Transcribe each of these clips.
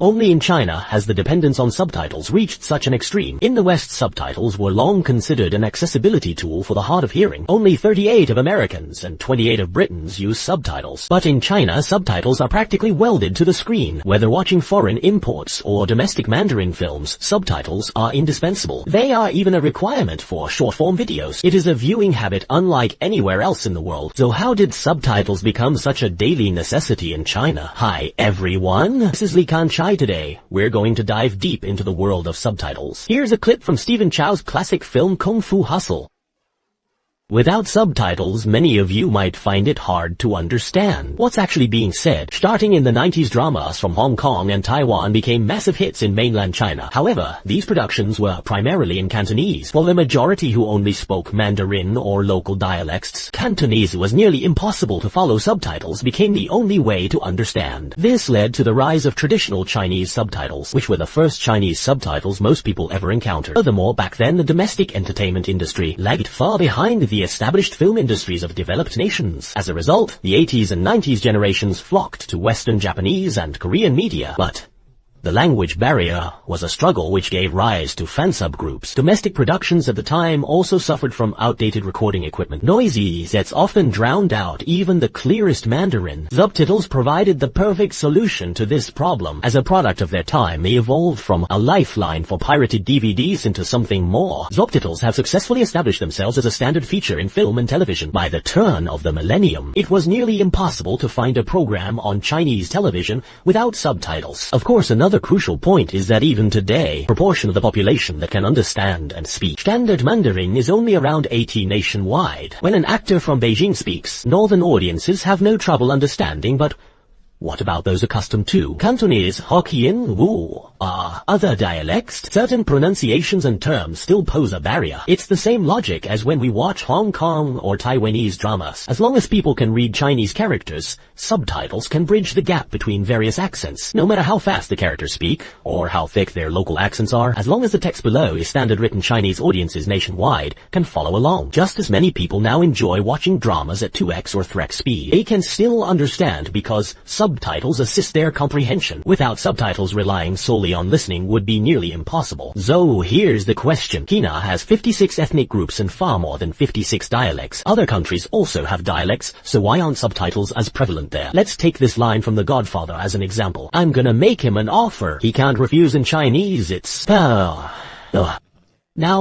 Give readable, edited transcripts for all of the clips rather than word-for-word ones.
Only in China has the dependence on subtitles reached such an extreme. In the West, subtitles were long considered an accessibility tool for the hard of hearing. Only 38 of Americans and 28 of Britons use subtitles. But in China, subtitles are practically welded to the screen. Whether watching foreign imports or domestic Mandarin films, subtitles are indispensable. They are even a requirement for short-form videos. It is a viewing habit unlike anywhere else in the world. So how did subtitles become such a daily necessity in China? Hi everyone, this is Kanchai. Today, we're going to dive deep into the world of subtitles. Here's a clip from Stephen Chow's classic film Kung Fu Hustle. Without subtitles, many of you might find it hard to understand what's actually being said. Starting in the 90s, dramas from Hong Kong and Taiwan became massive hits in mainland China. However, these productions were primarily in Cantonese. For the majority who only spoke Mandarin or local dialects, Cantonese was nearly impossible to follow. Subtitles became the only way to understand. This led to the rise of traditional Chinese subtitles, which were the first Chinese subtitles most people ever encountered. Furthermore, back then the domestic entertainment industry lagged far behind the established film industries of developed nations. As a result, the 80s and 90s generations flocked to Western Japanese and Korean media. But the language barrier was a struggle which gave rise to fan subgroups. Domestic productions at the time also suffered from outdated recording equipment. Noisy sets often drowned out even the clearest Mandarin. Subtitles provided the perfect solution to this problem. As a product of their time, they evolved from a lifeline for pirated DVDs into something more. Subtitles have successfully established themselves as a standard feature in film and television. By the turn of the millennium, it was nearly impossible to find a program on Chinese television without subtitles. Of course, another crucial point is that even today, the proportion of the population that can understand and speak Standard Mandarin is only around 80 nationwide. When an actor from Beijing speaks, northern audiences have no trouble understanding, but what about those accustomed to Cantonese, Hokkien, Wu, other dialects? Certain pronunciations and terms still pose a barrier. It's the same logic as when we watch Hong Kong or Taiwanese dramas. As long as people can read Chinese characters, subtitles can bridge the gap between various accents. No matter how fast the characters speak, or how thick their local accents are, as long as the text below is standard written, Chinese audiences nationwide can follow along. Just as many people now enjoy watching dramas at 2x or 3x speed, they can still understand because subtitles assist their comprehension. Without subtitles, relying solely on listening would be nearly impossible. So here's the question. China has 56 ethnic groups and far more than 56 dialects. Other countries also have dialects, so why aren't subtitles as prevalent there? Let's take this line from The Godfather as an example. I'm gonna make him an offer he can't refuse. In Chinese, it's Now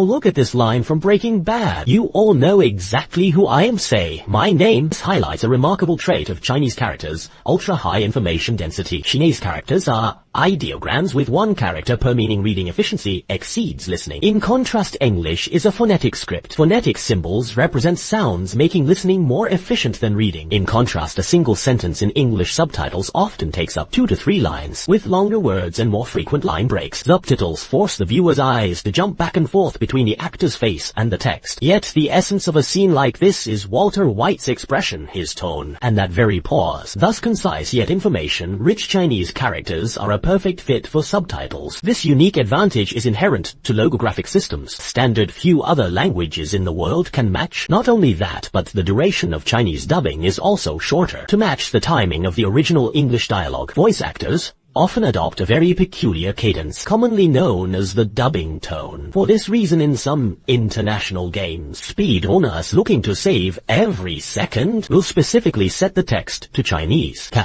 look at this line from Breaking Bad. You all know exactly who I am. Say my name. This highlights a remarkable trait of Chinese characters: ultra-high information density. Chinese characters are ideograms with one character per, meaning reading efficiency exceeds listening. In contrast, English is a phonetic script. Phonetic symbols represent sounds, making listening more efficient than reading. In contrast, a single sentence in English subtitles often takes up 2 to 3 lines, with longer words and more frequent line breaks. Subtitles force the viewer's eyes to jump back and forth between the actor's face and the text. Yet the essence of a scene like this is Walter White's expression, his tone, and that very pause. Thus concise yet information-rich Chinese characters are a perfect fit for subtitles. This unique advantage is inherent to logographic systems. Standard few other languages in the world can match. Not only that, but the duration of Chinese dubbing is also shorter. To match the timing of the original English dialogue, voice actors often adopt a very peculiar cadence, commonly known as the dubbing tone. For this reason, in some international games, speedrunners looking to save every second will specifically set the text to Chinese. The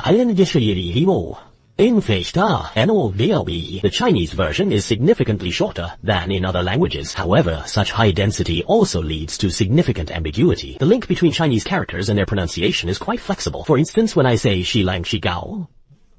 Chinese version is significantly shorter than in other languages. However, such high density also leads to significant ambiguity. The link between Chinese characters and their pronunciation is quite flexible. For instance, when I say Shi Lang Shi Gao,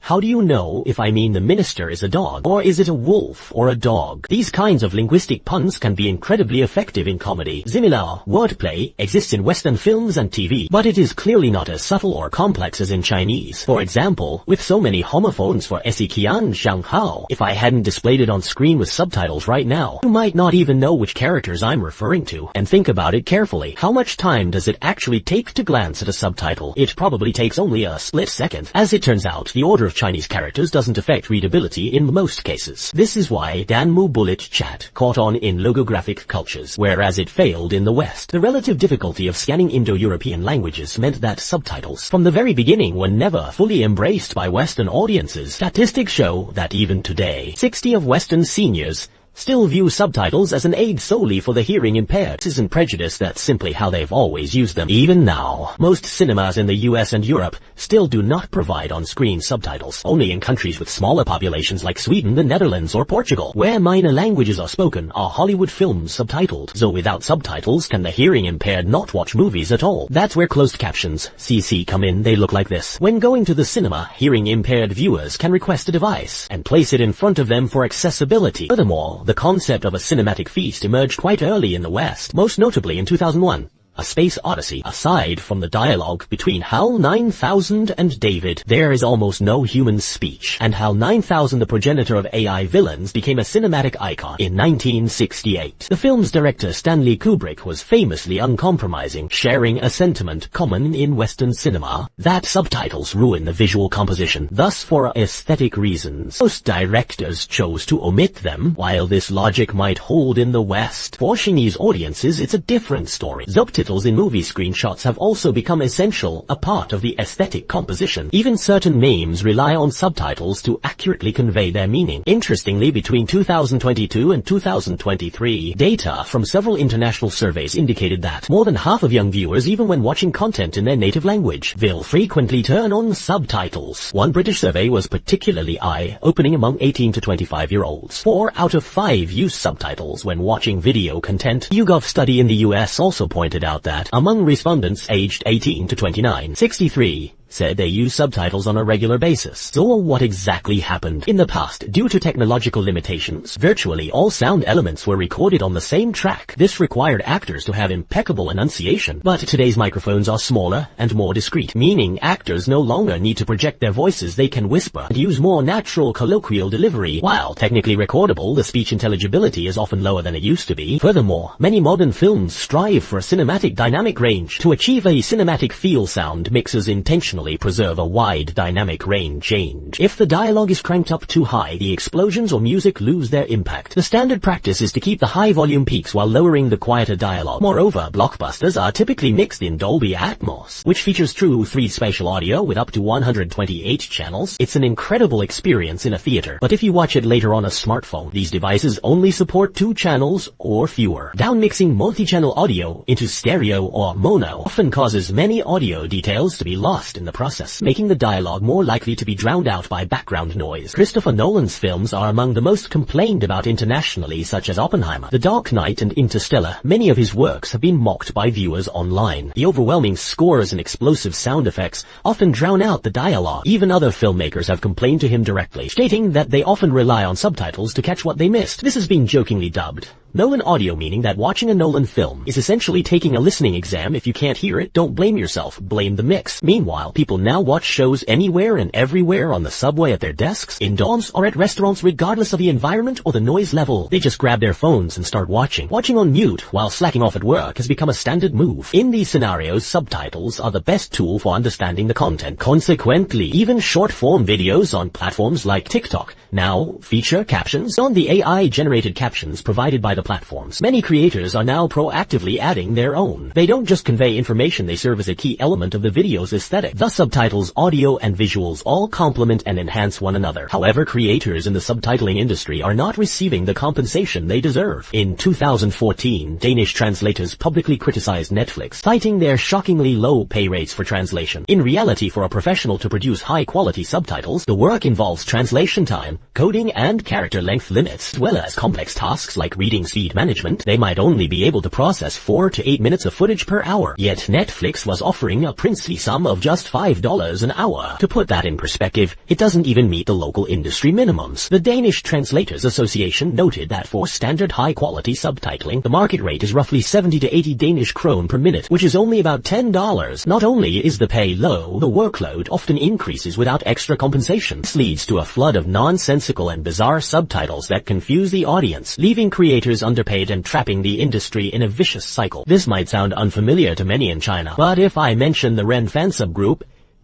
how do you know if I mean the minister is a dog, or is it a wolf or a dog? These kinds of linguistic puns can be incredibly effective in comedy. Similar wordplay exists in Western films and TV, but it is clearly not as subtle or complex as in Chinese. For example, with so many homophones for Esikian Shanghao, if I hadn't displayed it on screen with subtitles right now, you might not even know which characters I'm referring to. And think about it carefully. How much time does it actually take to glance at a subtitle? It probably takes only a split second. As it turns out, the order of of Chinese characters doesn't affect readability in most cases. This is why Danmu bullet chat caught on in logographic cultures, whereas it failed in the West. The relative difficulty of scanning Indo-European languages meant that subtitles, from the very beginning, were never fully embraced by Western audiences. Statistics show that even today, 60 of Western seniors still view subtitles as an aid solely for the hearing impaired. This isn't prejudice, that's simply how they've always used them. Even now, most cinemas in the US and Europe still do not provide on-screen subtitles. Only in countries with smaller populations like Sweden, the Netherlands, or Portugal, where minor languages are spoken, are Hollywood films subtitled. So without subtitles, can the hearing impaired not watch movies at all? That's where closed captions, CC, come in. They look like this. When going to the cinema, hearing impaired viewers can request a device and place it in front of them for accessibility. Furthermore, the concept of a cinematic feast emerged quite early in the West, most notably in 2001. A Space Odyssey. Aside from the dialogue between HAL 9000 and David, there is almost no human speech, and HAL 9000, the progenitor of AI villains, became a cinematic icon in 1968. The film's director Stanley Kubrick was famously uncompromising, sharing a sentiment common in Western cinema, that subtitles ruin the visual composition. Thus, for aesthetic reasons, most directors chose to omit them. While this logic might hold in the West, for Chinese audiences it's a different story. Subtitles in movie screenshots have also become essential, a part of the aesthetic composition. Even certain memes rely on subtitles to accurately convey their meaning. Interestingly, between 2022 and 2023, data from several international surveys indicated that more than half of young viewers, even when watching content in their native language, will frequently turn on subtitles. One British survey was particularly eye-opening among 18 to 25-year-olds. 4 out of 5 use subtitles when watching video content. A YouGov study in the US also pointed out that among respondents aged 18 to 29, 63 said they use subtitles on a regular basis. So what exactly happened? In the past, due to technological limitations, virtually all sound elements were recorded on the same track. This required actors to have impeccable enunciation. But today's microphones are smaller and more discreet, meaning actors no longer need to project their voices. They can whisper and use more natural colloquial delivery. While technically recordable, the speech intelligibility is often lower than it used to be. Furthermore, many modern films strive for a cinematic dynamic range. To achieve a cinematic feel, sound mixers intentionally preserve a wide dynamic range change. If the dialogue is cranked up too high, the explosions or music lose their impact. The standard practice is to keep the high volume peaks while lowering the quieter dialogue. Moreover, blockbusters are typically mixed in Dolby Atmos, which features true 3D spatial audio with up to 128 channels. It's an incredible experience in a theater. But if you watch it later on a smartphone, these devices only support 2 channels or fewer. Downmixing multi-channel audio into stereo or mono often causes many audio details to be lost in the process, making the dialogue more likely to be drowned out by background noise. Christopher Nolan's films are among the most complained about internationally, such as Oppenheimer, The Dark Knight, and Interstellar. Many of his works have been mocked by viewers online. The overwhelming scores and explosive sound effects often drown out the dialogue. Even other filmmakers have complained to him directly, stating that they often rely on subtitles to catch what they missed. This has been jokingly dubbed Nolan audio, meaning that watching a Nolan film is essentially taking a listening exam. If you can't hear it, don't blame yourself, blame the mix. Meanwhile, people now watch shows anywhere and everywhere, on the subway, at their desks, in dorms, or at restaurants, regardless of the environment or the noise level. They just grab their phones and start watching. Watching on mute while slacking off at work has become a standard move. In these scenarios, subtitles are the best tool for understanding the content. Consequently, even short-form videos on platforms like TikTok now feature captions on the AI-generated captions provided by the platforms. Many creators are now proactively adding their own. They don't just convey information, they serve as a key element of the video's aesthetic. Thus, subtitles, audio, and visuals all complement and enhance one another. However, creators in the subtitling industry are not receiving the compensation they deserve. In 2014, Danish translators publicly criticized Netflix, citing their shockingly low pay rates for translation. In reality, for a professional to produce high-quality subtitles, the work involves translation time, coding, and character length limits, as well as complex tasks like reading speed management. They might only be able to process 4 to 8 minutes of footage per hour, yet Netflix was offering a princely sum of just $5 an hour. To put that in perspective, it doesn't even meet the local industry minimums. The Danish Translators Association noted that for standard high-quality subtitling, the market rate is roughly 70 to 80 Danish krone per minute, which is only about $10. Not only is the pay low, the workload often increases without extra compensation. This leads to a flood of nonsensical and bizarre subtitles that confuse the audience, leaving creators underpaid and trapping the industry in a vicious cycle. This might sound unfamiliar to many in China, but if I mention the Ren fan subgroup,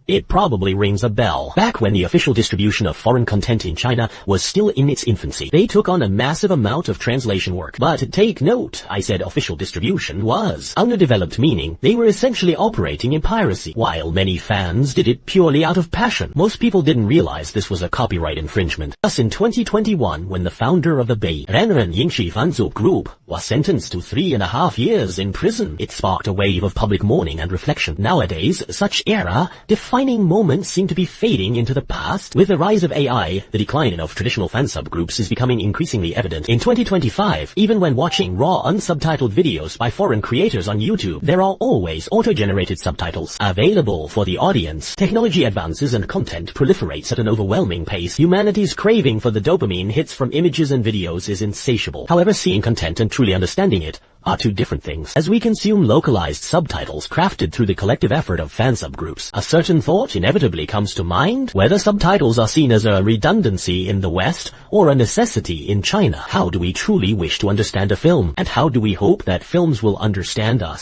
It probably rings a bell. Back when the official distribution of foreign content in China was still in its infancy, they took on a massive amount of translation work. But take note, I said official distribution was underdeveloped, meaning they were essentially operating in piracy, while many fans did it purely out of passion. Most people didn't realize this was a copyright infringement. Thus, in 2021, when the founder of the Bei Renren Yingshi Fanzu Group was sentenced to 3.5 years in prison, it sparked a wave of public mourning and reflection. Nowadays, such era-defining moments seem to be fading into the past. With the rise of AI, the decline of traditional fan subgroups is becoming increasingly evident. In 2025, even when watching raw unsubtitled videos by foreign creators on YouTube, there are always auto-generated subtitles available for the audience. Technology advances and content proliferates at an overwhelming pace. Humanity's craving for the dopamine hits from images and videos is insatiable. However, seeing content and truly understanding it are two different things. As we consume localized subtitles crafted through the collective effort of fan subgroups, a certain thought inevitably comes to mind: whether subtitles are seen as a redundancy in the West or a necessity in China. How do we truly wish to understand a film? And how do we hope that films will understand us?